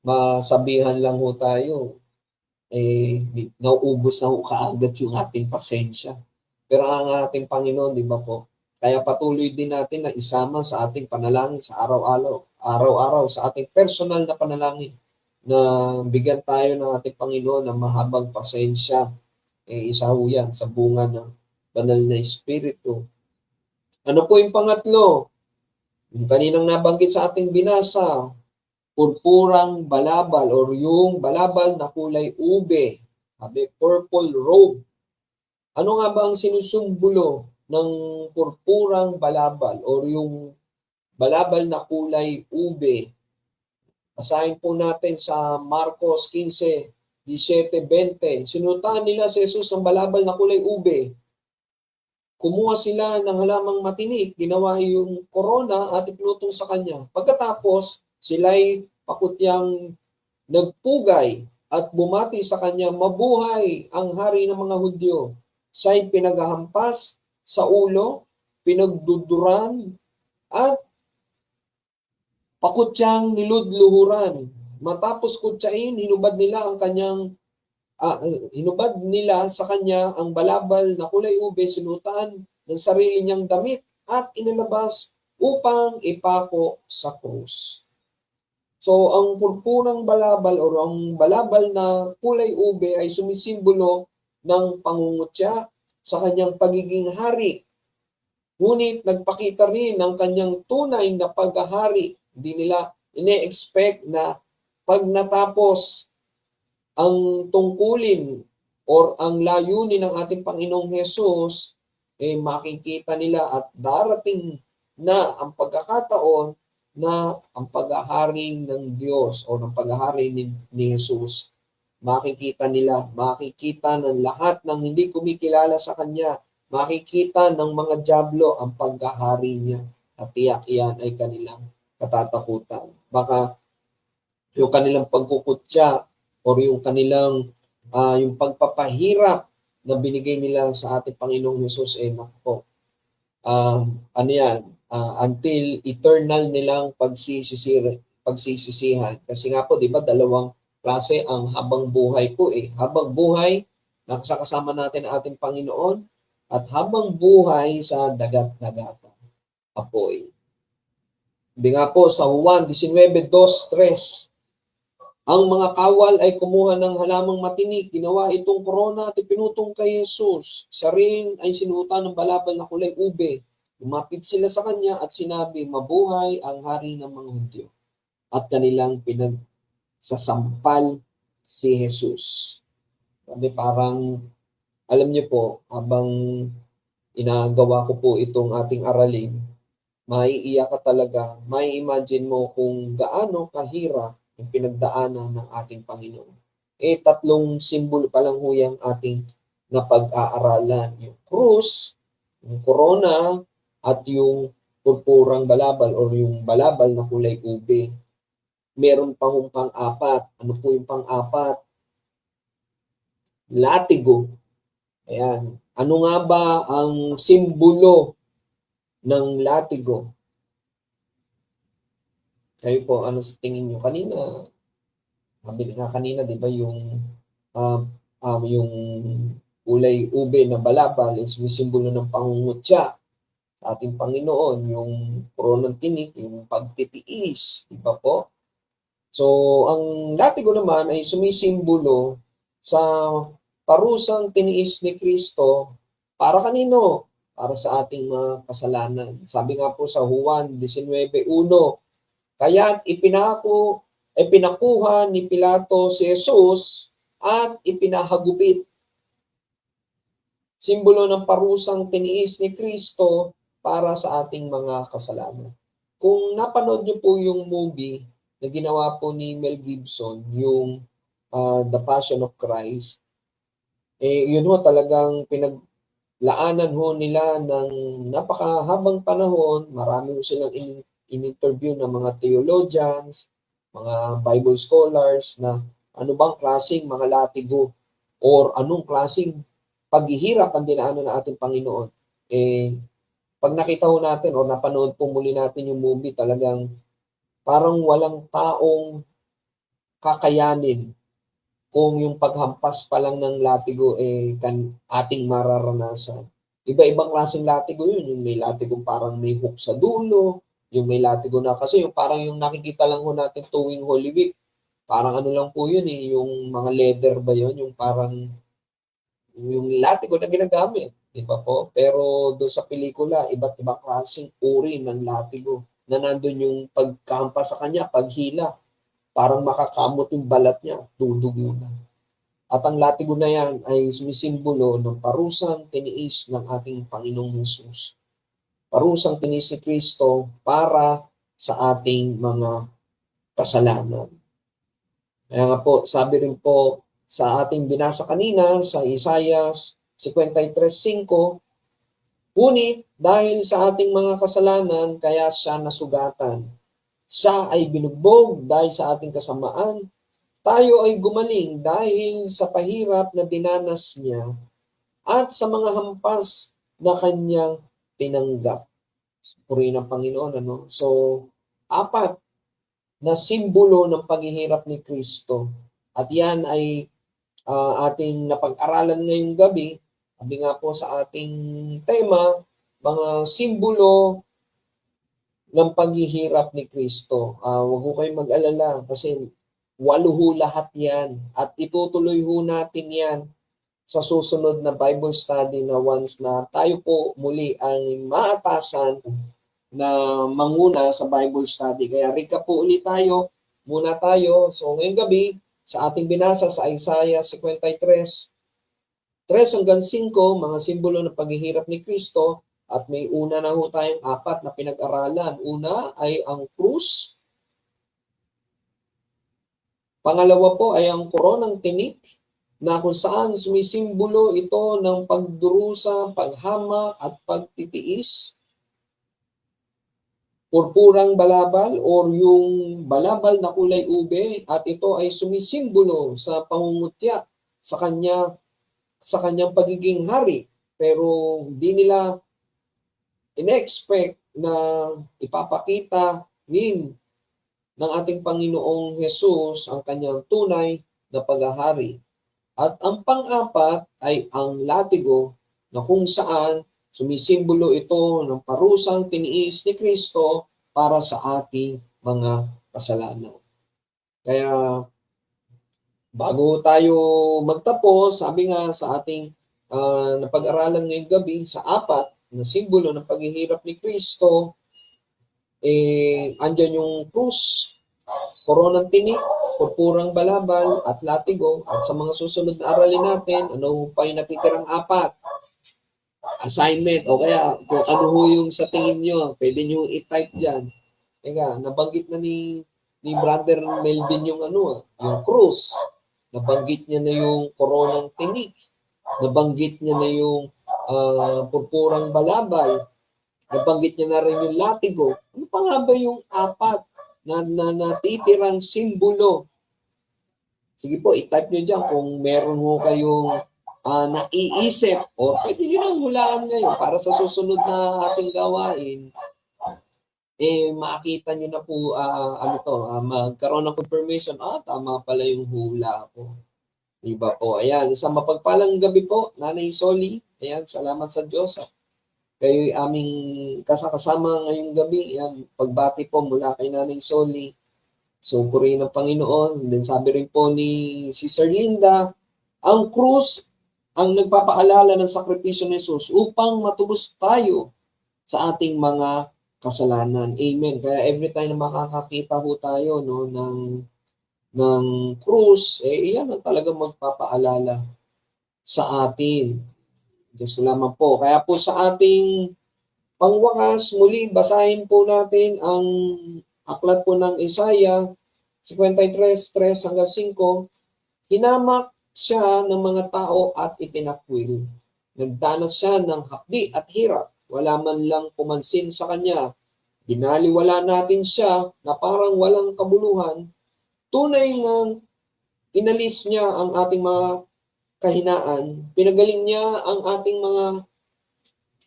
masabihan lang ho tayo, nauubos na ho kaagad yung ating pasensya. Pero ang ating Panginoon, di ba po, kaya patuloy din natin na isama sa ating panalangin sa araw-araw, sa ating personal na panalangin, na bigyan tayo ng ating Panginoon ng mahabang pasensya. Isa ho yan sa bunga ng banal na Espiritu. Ano po yung pangatlo? Yung kaninang nabanggit sa ating binasa, purpurang balabal or yung balabal na kulay ube, sabi purple robe. Ano nga ba ang sinusumbolo ng purpurang balabal or yung balabal na kulay ube? Basahin po natin sa Marcos 15:17-20. Sinutaan nila si Jesus ng balabal na kulay ube. Kumuha sila ng halamang matinik, ginawa yung korona at ipinutong sa kanya. Pagkatapos, sila'y pakutyang nagpugay at bumati sa kanya, mabuhay ang hari ng mga Hudyo. Siya'y pinaghahampas sa ulo, pinagduduran, at pakutyang niludluhuran. Matapos kutyain, hinubad nila sa kanya ang balabal na kulay ube, sinutaan ng sarili niyang damit at inilabas upang ipako sa krus. So, ang purpurang balabal o ang balabal na kulay ube ay sumisimbolo ng pangungutya sa kanyang pagiging hari. Ngunit nagpakita rin ng kanyang tunay na paghahari. Hindi nila ine-expect na pag natapos ang tungkulin or ang layunin ng ating Panginoong Hesus, makikita nila at darating na ang pagkakataon na ang paghahari ng Diyos o ng paghahari ni Jesus, makikita ng lahat ng hindi kumikilala sa Kanya, makikita ng mga dyablo ang paghahari niya at tiyak iyan ay kanilang katatakutan. Baka yung kanilang pagkukutya or yung kanilang yung pagpapahirap na binigay nila sa ating Panginoong Hesus, until eternal nilang pagsisisihan. Kasi nga po, di ba, dalawang klase ang habang buhay po Habang buhay, nakasama natin ang ating Panginoon, at habang buhay sa dagat-dagatan. Apoy. Sabi nga po sa Juan 19:2-3, ang mga kawal ay kumuha ng halamang matinik, ginawa itong korona at ipinutong kay Jesus. Siya rin ay sinutan ng balabal na kulay ube. Lumapit sila sa kanya at sinabi, mabuhay ang hari ng mga Hudyo. At kanilang pinagsasampal si Jesus. Sabi parang, alam niyo po, habang inagawa ko po itong ating aralin, maiiyak ka talaga, mai-imagine mo kung gaano kahirap yung pinagdaanan ng ating Panginoon. Tatlong simbolo pa lang ho yung ating napag-aaralan. Yung krus, yung korona, at yung purpurang balabal o yung balabal na kulay ube. Meron pa hong pang-apat. Ano po yung pang-apat? Latigo. Ayan. Ano nga ba ang simbolo ng latigo? Kayo po, ano sa tingin nyo? Kanina, sabi nga kanina, di ba, yung kulay ube na balabal is simbolo ng pangungutya sa ating Panginoon, yung koronang tinik, yung pagtitiis, di ba po? So, ang latigo naman ay sumisimbolo sa parusang tiniis ni Kristo para kanino? Para sa ating mga kasalanan. Sabi nga po sa Juan 19:1, kaya't ipinakuha ni Pilato si Jesus at ipinahagupit. Simbolo ng parusang tiniis ni Kristo para sa ating mga kasalanan. Kung napanood niyo po yung movie na ginawa po ni Mel Gibson, yung The Passion of Christ, yun ho talagang pinaglaanan ho nila ng napakahabang panahon. Marami ho silang in-interview ng mga theologians, mga Bible scholars na ano bang klaseng mga latigo or anong klaseng paghihirap ang dinaanan ng ating Panginoon. Pag nakita ho natin o napanood po muli natin yung movie, talagang parang walang taong kakayanin kung yung paghampas pa lang ng latigo ating mararanasan. Iba-ibang klaseng latigo yun. Yung may latigo parang may hook sa dulo, yung may latigo na kasi yung parang yung nakikita lang ho natin tuwing Holy Week. Parang ano lang po yun yung mga leather ba yun, yung parang yung latigo na ginagamit, di ba po? Pero doon sa pelikula, iba't ibang klaseng uri ng latigo na nandun yung pagkampas sa kanya, paghila, parang makakamot yung balat niya, dudugo na. At ang latigo na yan ay sumisimbolo ng parusang tiniis ng ating Panginoong Hesus. Parusang tiniis ni Kristo para sa ating mga kasalanan. Kaya nga po, sabi rin po sa ating binasa kanina sa Isaiah 53:5, ngunit dahil sa ating mga kasalanan, kaya siya nasugatan. Siya ay binugbog dahil sa ating kasamaan. Tayo ay gumaling dahil sa pahirap na dinanas niya at sa mga hampas na kanyang tinanggap. Purihin ng Panginoon, ano? So, 4 na simbolo ng paghihirap ni Kristo. At yan ay ating napag-aralan ngayong gabi. Sabi nga po sa ating tema, mga simbolo ng paghihirap ni Kristo. Huwag ho kayong mag-alala kasi 8 ho lahat yan. At itutuloy ho natin yan sa susunod na Bible study na once na tayo po muli ang maatasan na manguna sa Bible study. Kaya recap po ulit muna tayo. So ngayong gabi, sa ating binasa sa Isaiah 53:3 hanggang 5, mga simbolo ng paghihirap ni Kristo. At may una na ho tayong 4 na pinag-aralan. Una ay ang krus. Pangalawa po ay ang koronang tinik na kung saan sumisimbolo ito ng pagdurusa, paghamak at pagtitiis. Purpurang balabal or yung balabal na kulay ube at ito ay sumisimbolo sa pangungutya sa kanyang pagiging hari. Pero hindi nila in-expect na ipapakita ng ating Panginoong Hesus ang kanyang tunay na paghahari. At ang pang-4 ay ang latigo na kung saan sumisimbolo ito ng parusang tiniis ni Kristo para sa ating mga kasalanan. Kaya bago tayo magtapos, sabi nga sa ating napag-aralan ngayong gabi sa 4 na simbolo ng paghihirap ni Kristo, andyan yung krus, koronang tinik, purpurang balabal at latigo. At sa mga susunod na aralin natin, ano pa yung natitirang 4? Assignment o kaya kung ano ho yung sa tingin nyo, pwede nyo i-type dyan. Teka, nabanggit na ni Brother Melvin yung yung krus. Nabanggit niya na yung koronang tinik. Nabanggit niya na yung purpurang balabal. Nabanggit niya na rin yung latigo. Ano pa nga ba yung 4 na natitirang simbolo? Sige po, i-type nyo dyan kung meron mo kayong naiisip o pwede nyo nang hulaan ngayon para sa susunod na ating gawain. makita nyo na po, magkaroon ng confirmation, tama pala yung hula ko. Diba po? Ayan, isang mapagpalang gabi po, Nanay Soli. Ayan, salamat sa Diyos. Kayo aming kasama ngayong gabi. Ayan, pagbati po mula kay Nanay Soli. So, purihin ng Panginoon. Then sabi rin po ni Sister Linda, ang krus ang nagpapaalala ng sakripisyo ni Jesus upang matubos tayo sa ating mga kasalanan. Amen. Kaya every time na makakakita ho tayo no, ng krus, iyan ang talagang magpapaalala sa atin. Diyos lamang po. Kaya po sa ating pangwakas, muli basahin po natin ang aklat po ng Isaiah 53:3 hanggang 5. Hinamak siya ng mga tao at itinakwil. Nagdanas siya ng hapdi at hirap. Wala man lang pumansin sa kanya. Binaliwala natin siya na parang walang kabuluhan. Tunay nga inalis niya ang ating mga kahinaan. Pinagaling niya ang ating mga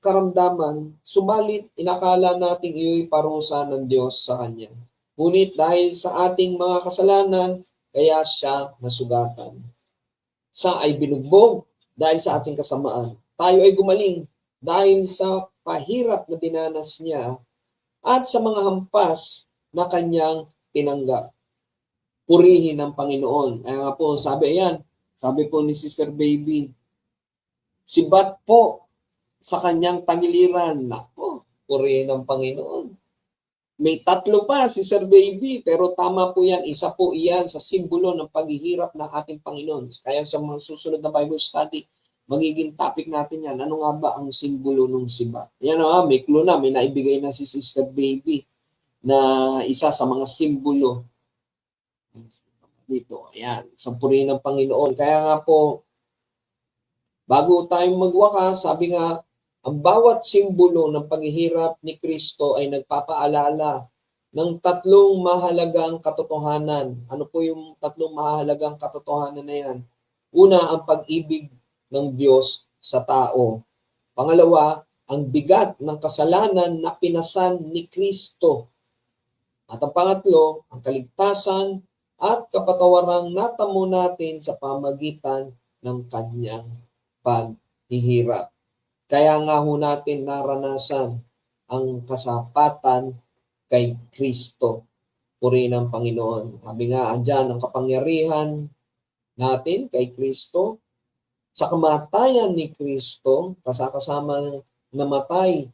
karamdaman. Subalit inakala nating iyo'y parusa ng Diyos sa kanya. Ngunit dahil sa ating mga kasalanan, kaya siya nasugatan. Siya ay binugbog dahil sa ating kasamaan. Tayo ay gumaling dahil sa pahirap na dinanas niya at sa mga hampas na kanyang tinanggap. Purihin ng Panginoon. Kaya nga po, sabi po ni Sister Baby, sibat po sa kanyang tagiliran. Nako, purihin ng Panginoon. May tatlo pa, Sister Baby, pero tama po yan. Isa po iyan sa simbolo ng paghihirap ng ating Panginoon. Kaya sa mga susunod na Bible study, magiging topic natin yan. Ano nga ba ang simbolo ng sibat? Yan may clue na, may naibigay na si Sister Baby na isa sa mga simbolo dito. Ayan, sampurihin ng Panginoon. Kaya nga po, bago tayo magwakas, sabi nga, ang bawat simbolo ng paghihirap ni Kristo ay nagpapaalala ng tatlong mahalagang katotohanan. Ano po yung tatlong mahalagang katotohanan na yan? Una, ang pag-ibig ng Diyos sa tao. Pangalawa, ang bigat ng kasalanan na pinasan ni Kristo. At ang pangatlo, ang kaligtasan at kapatawarang natamo natin sa pamagitan ng kanyang paghihirap. Kaya nga ho natin naranasan ang kasapatan kay Kristo. Purihin ng Panginoon. Sabi nga, andyan ang kapangyarihan natin kay Kristo. Sa kamatayan ni Kristo, kasama namatay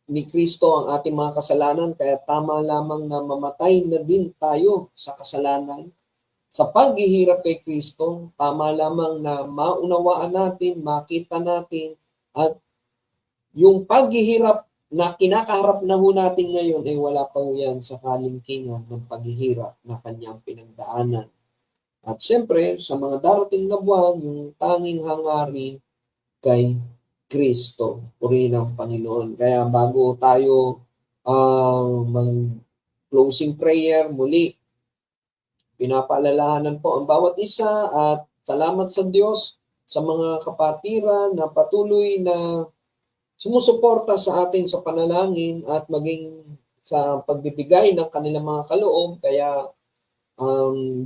ni Kristo ang ating mga kasalanan, kaya tama lamang na mamatay na din tayo sa kasalanan. Sa paghihirap kay Kristo, tama lamang na maunawaan natin, makita natin, at yung paghihirap na kinakaharap na ho natin ngayon ay wala pa ho yan sa kalingkingan ng paghihirap na kanyang pinagdaanan. At siyempre, sa mga darating na buwan, yung tanging hangarin kay Kristo. Purihin ng Panginoon. Kaya bago tayo mag-closing prayer, muli, pinapaalalahanan po ang bawat isa at salamat sa Diyos sa mga kapatiran na patuloy na sumusuporta sa atin sa panalangin at maging sa pagbibigay ng kanilang mga kaloob. Kaya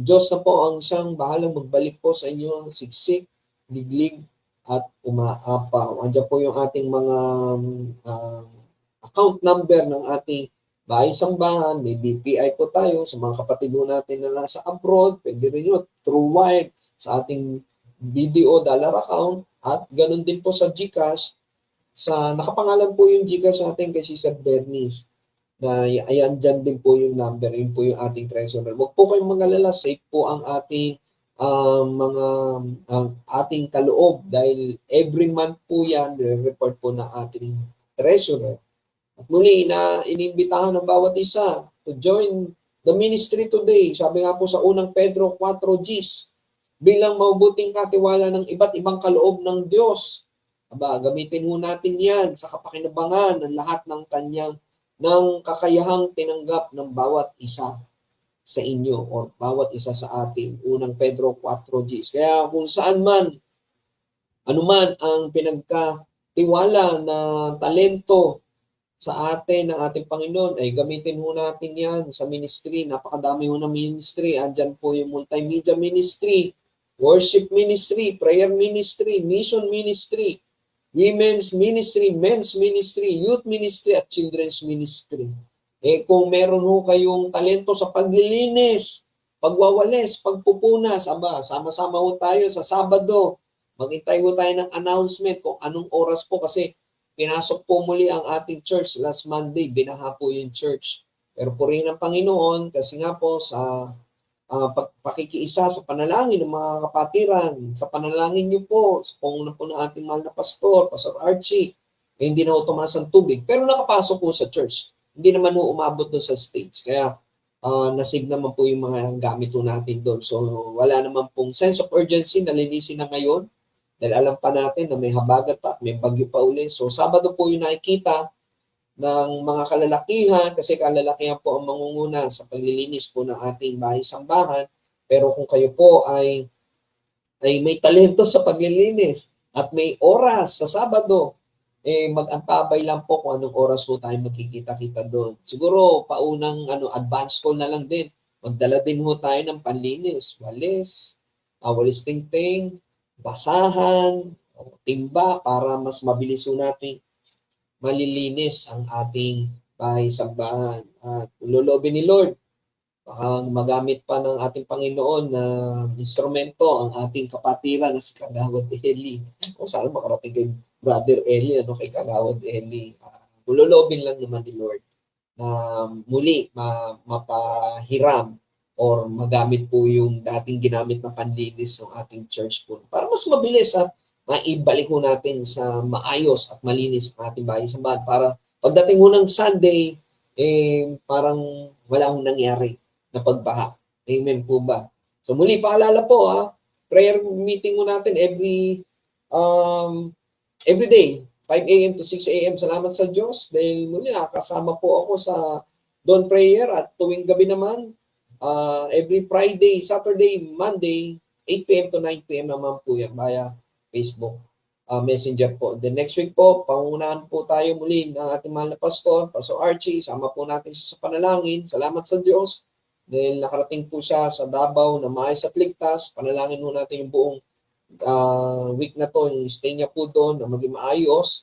Diyos na po ang siyang bahalang magbalik po sa inyo siksik, liglig, at umaapaw. Andiyan po yung ating mga account number ng ating bahay sambahan. May BPI po tayo sa mga kapatid natin na nasa abroad. Pwede rin yun through wire sa ating BDO dollar account. At ganun din po sa GCash. Nakapangalan po yung GCash sa atin kay Sister Bernice. Na ayan dyan din po yung number. Yun po yung ating treasurer. Huwag po kayong mag-alala. Safe po ang ating ating kaloob dahil every month po yan, report po ng ating treasurer. At muli, iniimbitahan ng bawat isa to join the ministry today. Sabi nga po sa unang Pedro 4:10, bilang mabuting katiwala ng iba't ibang kaloob ng Diyos. Gamitin mo natin yan sa kapakinabangan ng lahat ng kakayahang tinanggap ng bawat isa sa inyo o bawat isa sa atin. Unang Pedro 4:10. Kaya kung saan man, anuman ang pinagkatiwala na talento sa atin ng ating Panginoon, ay gamitin ho natin yan sa ministry. Napakadami ho ng ministry. Andyan po yung multimedia ministry, worship ministry, prayer ministry, mission ministry, women's ministry, men's ministry, youth ministry, at children's ministry. Kung meron ho kayong talento sa paglilinis, pagwawalis, pagpupunas, sama-sama ho tayo sa Sabado. Maghintay ho tayo ng announcement kung anong oras po kasi pinasok po muli ang ating church last Monday, binaha po yung church. Pero purihin ng Panginoon kasi nga po sa pakikiisa sa panalangin ng mga kapatiran, sa panalangin niyo po, sa pangunan po ng ating mahal na pastor, Pastor Archie, hindi na ho tumaas ang tubig, pero nakapasok po sa church. Hindi naman ho umabot doon sa stage. Kaya nasig naman po yung mga gamit po natin doon. So wala naman pong sense of urgency na linisin na ngayon. Dahil alam pa natin na may habagat pa, may bagyo pa uli. So, Sabado po yung nakikita ng mga kalalakihan kasi kalalakihan po ang mangunguna sa paglilinis po ng ating bahay-sambahan. Pero kung kayo po ay may talento sa paglilinis at may oras sa Sabado, mag-antabay lang po kung anong oras po tayo magkikita-kita doon. Siguro, paunang advance call na lang din. Magdala din ho tayo ng panlinis, walis tingting, basahan, timba para mas mabilis natin malilinis ang ating bahay-sambahan. At lolobin ni Lord, baka magamit pa ng ating Panginoon na instrumento ang ating kapatiran na si Kagawad Eli. O sana makarating kay Brother Eli, kay Kagawad Eli. Lolobin lang naman ni Lord na muli mapahiram or magamit po yung dating ginamit na panlinis ng ating church po. Para mas mabilis at maibalik ho natin sa maayos at malinis ang ating bahay-sambahan. Para pagdating ho ng Sunday, parang wala hong nangyari na pagbaha. Amen po ba? So muli, paalala po prayer meeting ho natin every day, 5 a.m. to 6 a.m. Salamat sa Diyos dahil muli nakasama po ako sa dawn prayer at tuwing gabi naman, every Friday, Saturday, Monday, 8 p.m. to 9 p.m. naman po yan via Facebook Messenger po. The next week po, pangunahan po tayo muli ng ating mahal na pastor, Pastor Archie. Sama po natin siya sa panalangin. Salamat sa Diyos dahil nakarating po siya sa Davao na maayos at ligtas. Panalangin mo natin yung buong week na to, yung stay niya po doon na maging maayos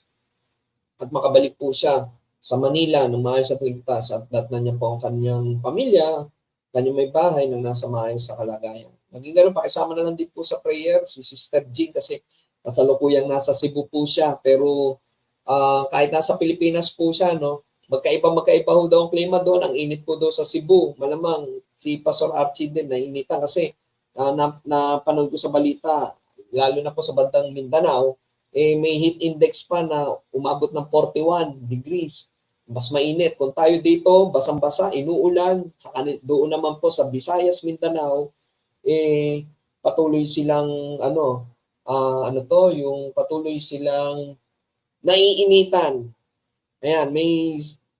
at makabalik po siya sa Manila ng maayos at ligtas at datnan niya po ang kanyang pamilya, kanyang may bahay na nasa maayos sa kalagayan. Naging ganun, pakisama na lang din po sa prayer si Sister Jean kasi kasalukuyang nasa Cebu po siya. Pero kahit nasa Pilipinas po siya, magkaiba ho daw ang klima doon. Ang init po doon sa Cebu. Malamang si Pastor Archie din nainitan kasi napanood ko sa balita, lalo na po sa bandang Mindanao, may heat index pa na umabot ng 41 degrees. Mas mainit. Kung tayo dito, basang-basa, inuulan, doon naman po sa Visayas, Mindanao, patuloy silang patuloy silang naiinitan. Ayan,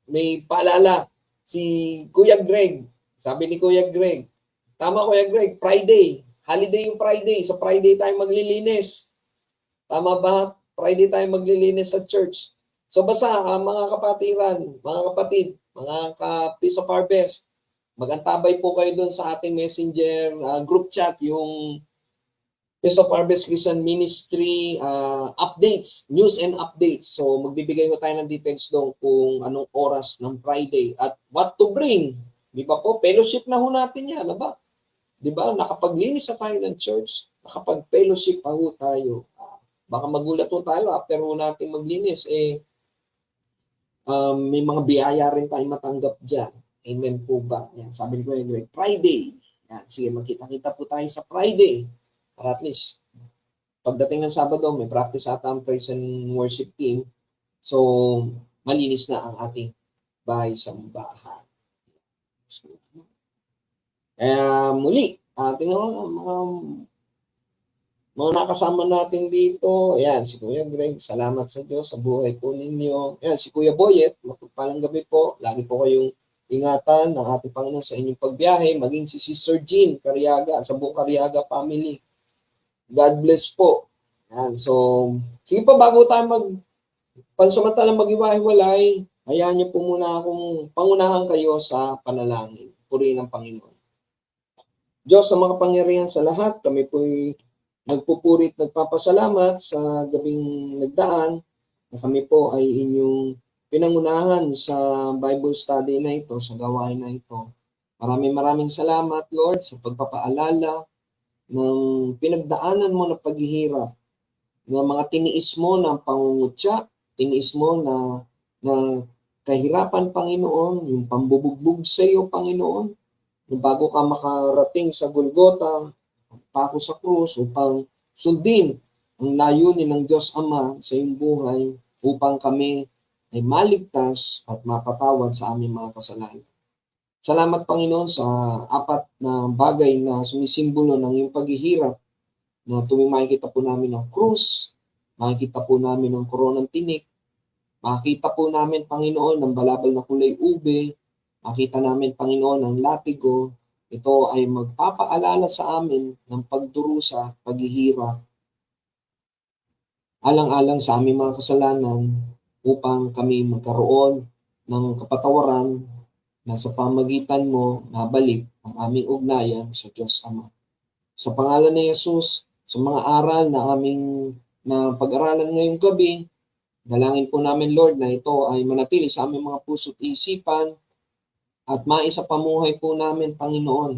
may paalala si Kuya Greg. Sabi ni Kuya Greg, tama Kuya Greg, Friday, holiday yung Friday. So Friday tayo maglilinis. Tama ba? Friday tayo maglilinis sa church. So basta mga kapatiran, mga kapatid, mga ka-Piece of Harvest, mag-antabay po kayo doon sa ating messenger group chat, yung Piece of Harvest Christian Ministry updates, news and updates. So magbibigay ko tayo ng details doon kung anong oras ng Friday at what to bring. Di ba po? Fellowship na ho natin yan. Di ba? Nakapaglinis na tayo ng church. Nakapag-fellowship pa ho tayo. Baka magulat ho tayo after ho natin maglinis. May mga biyaya rin tayong matanggap dyan. Amen po ba? Yan, sabi ko yung Friday. Yan, sige, magkita-kita po tayo sa Friday. Para at least, pagdating ng Sabado, may practice ata ang praise and worship team. So, malinis na ang ating bahay-sambahan. Muli, tingnan mga nakasama natin dito. Ayan, si Kuya Greg, salamat sa Diyos sa buhay po ninyo. Ayan, si Kuya Boyet, mapagpalang gabi po. Lagi po kayong ingatan ng ating Panginoon sa inyong pagbiyahe. Maging si Sister Jean Cariaga, sa buong Cariaga family. God bless po. Ayan, so, sige pa, bago tayo pansamantalang mag-iwahiwalay, Hayaan niyo po muna akong pangunahan kayo sa panalangin. Purihin ang Panginoon. Diyos, sa mga pangyarihan sa lahat, kami po'y nagpupuri at nagpapasalamat sa gabing nagdaan na kami po ay inyong pinangunahan sa Bible study na ito, sa gawain na ito. Maraming salamat, Lord, sa pagpapaalala ng pinagdaanan mo na paghihirap, ng mga tiniis mo na pangungutya, tiniis mo na kahirapan, Panginoon, yung pambubugbog sa iyo, Panginoon, yung bago ka makarating sa Golgota, pako sa krus, upang sundin ang layunin ng Diyos Ama sa iyong buhay, upang kami ay maligtas at mapatawad sa aming mga kasalanan. Salamat, Panginoon, sa apat na bagay na sumisimbolo ng iyong paghihirap, na tuwing makikita po namin ang krus, makikita po namin ang koronang tinik, makita po namin, Panginoon, ng balabal na kulay ube, makita namin, Panginoon, ang latigo. Ito ay magpapaalala sa amin ng pagdurusa, paghihirap, alang-alang sa aming mga kasalanan, upang kami magkaroon ng kapatawaran na sa pamagitan mo nabalik ang aming ugnayan sa Diyos Ama. Sa pangalan ni Jesus, sa mga aral na pag-aralan ngayong gabi, dalangin po namin, Lord, na ito ay manatili sa aming mga puso't isipan at maisapamuhay po namin, Panginoon,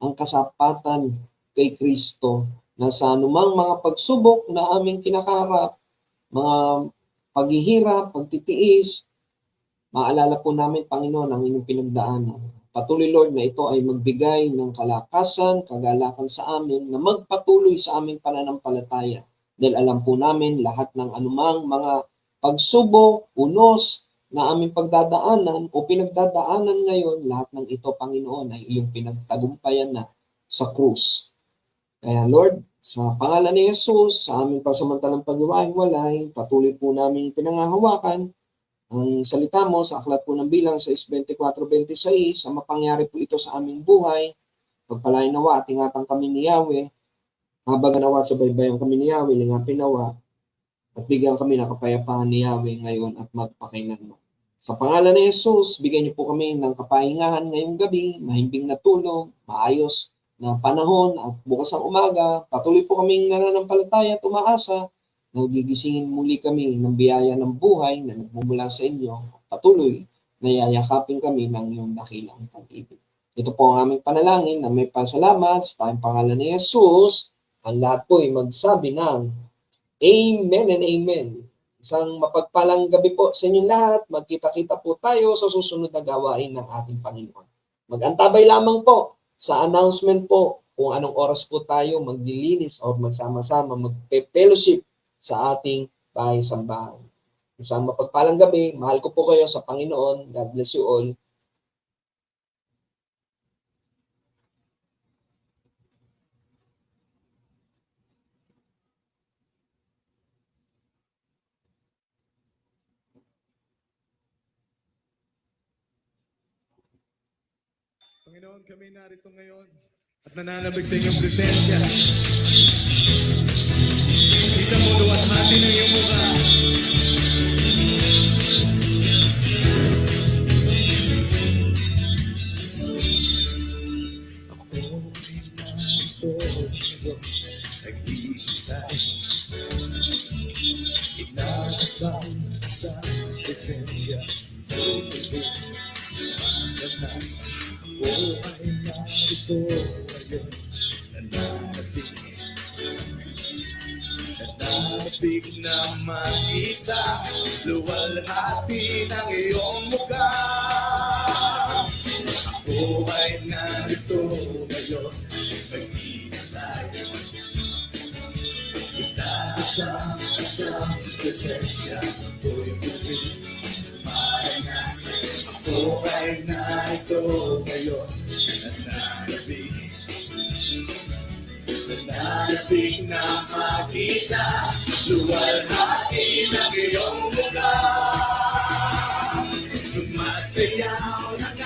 ang kasapatan kay Kristo, na sa anumang mga pagsubok na aming kinakarap, mga paghihirap, pagtitiis, maalala po namin, Panginoon, ang inyong pinagdaanan. Patuloy, Lord, na ito ay magbigay ng kalakasan, kagalakan sa amin, na magpatuloy sa aming pananampalataya. Dahil alam po namin lahat ng anumang mga pagsubok, unos na aming pagdadaanan o pinagdadaanan ngayon, lahat ng ito, Panginoon, ay iyong pinagtagumpayan na sa krus. Kaya, Lord, sa pangalan ni Jesus, sa aming pasamantalang paghiwa-hiwalay, patuloy po namin pinangahawakan ang salita mo sa aklat po ng Bilang sa 24:26, ang mapangyari po ito sa aming buhay. Pagpalain nawa at ingatan kami ni Yahweh, habang nawa sa baybayan kami ni Yahweh, lingapin nawa, at bigyan kami ng kapayapaan ni Yahweh ngayon at magpakailanman. Sa pangalan ni Jesus, bigyan niyo po kami ng kapahingahan ngayong gabi, mahimbing na tulog, maayos na panahon at bukas ang umaga. Patuloy po kaming nananampalataya at umaasa na gigisingin muli kami ng biyaya ng buhay na nagmumula sa inyo. Patuloy na yayakapin kami ng iyong dakilang pag-ibig. Ito po ang aming panalangin na may pasalamat sa tayong pangalan ni Jesus. Ang lahat po ay magsabi ng Amen and Amen. Isang mapagpalang gabi po sa inyong lahat. Magkita-kita po tayo sa susunod na gawain ng ating Panginoon. Mag-antabay lamang po sa announcement po kung anong oras po tayo maglilinis o magsama-sama, magpe-fellowship sa ating bahay-sambahan. Isang mapagpalang gabi. Mahal ko po kayo sa Panginoon. God bless you all. Panginoon, kami narito ngayon at nananabig sa inyong presensya. Kita mo luwalhati ng iyong mukha. Ako ay narito ngayon, naghihintay. Inaasam sa presensya. Tuloy, maganas. Ako ay narito ngayon, nananabig na makita, luwalhati ng iyong mukha. Ako ay narito ngayon, naghihintay. Itaasang presensya, ako'y muli mainas. Ako ay narito ngayon, nananabig na makita, luwalhati ng iyong mukha. Sumasayaw ng